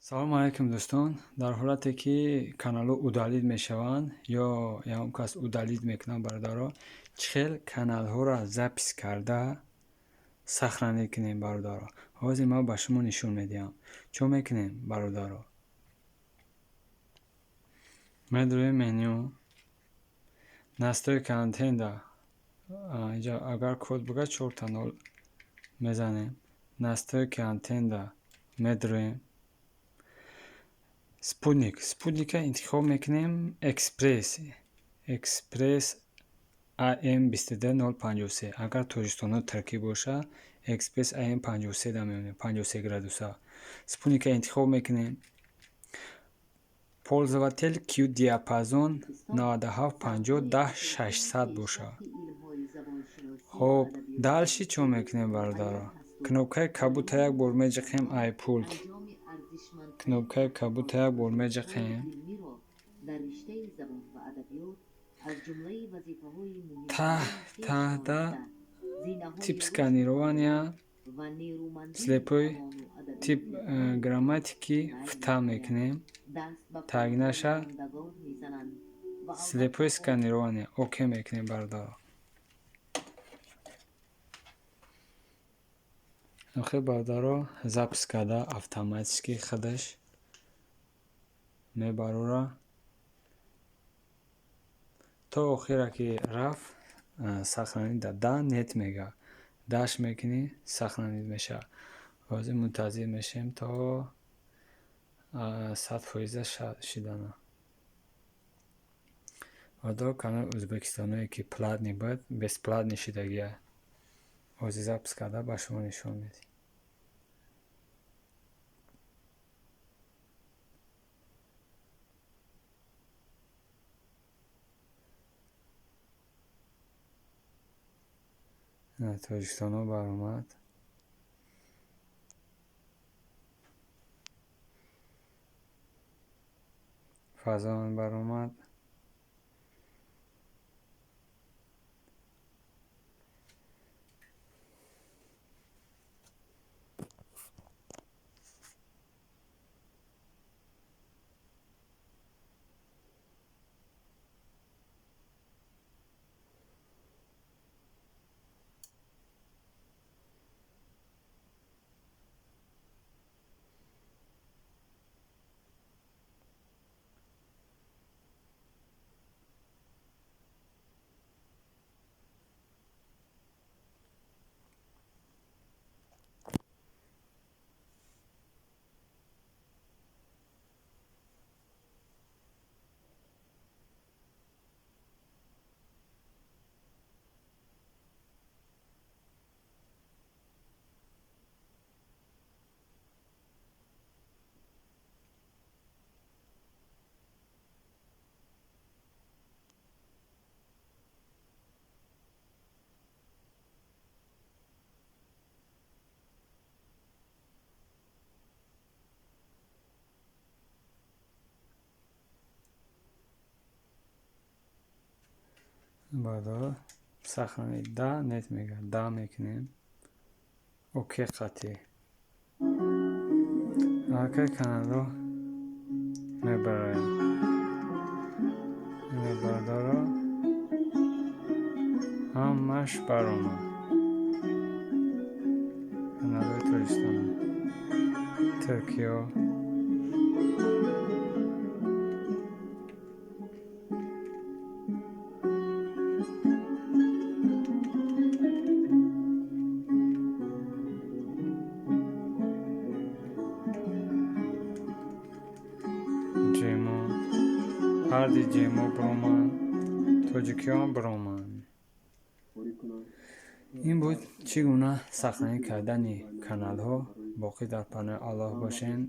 салому алайкум дӯстон. Дар ҳолате ки каналҳо удалид мешаванд ё ягон кас удалид мекунад бародаро, чӣ хел каналҳоро запис карда сахранӣ кунем бародаро. ҳозир ман ба шумо нишон медиҳам. Чун мекунем бародаро? медроем меню, настройки антенна. Инҷа агар код бугад 4 та 0 мезанем. Настройки антенна медроем. Спутника интихоб мекунем экспресс AM22053. агар Тоҷикистоно таркиб боша экспресс AM53 да меонем, 53 градуса. Спутника интихоб мекунем. Пользователь Q диапазон 9750-10600 боша. хоб дальши чун мекунем бародаро? кнопкаи кабута як бор меҷиқем iPult. кнопкаи кабута як бор меҷиқем. таҳта тип сканирования, слепой тип грамматики фта мекунем. тагинаша слепой сканирования оке мекунем бародаро. охир бародаро запис карда автоматики худаш мебарора. то охира ки рафт сахранида да нет мега даш мекунӣ сахранид меша. ҳозир мунтазир мешем то 100% шидана. вадо канали ӯзбекистоное ки платный буд бесплатный шидагия. ҳозир запис карда ба шумо нишон медиҳам. Тоҷикистоно баромад. фазон баромад. баъдо сахранид да нет мега да мекунем. оке қатъи. ака каналро мебараем. баъдоро ҳамаш баромад. каналҳои Тоҷикистоно, Туркиё, ҷемо, ҳарди ҷемо бироманд, тоҷикиён бироманд. ин буд чӣ гуна сахранӣ кардани каналҳо. боқӣ дар паноҳи Аллоҳ бошед.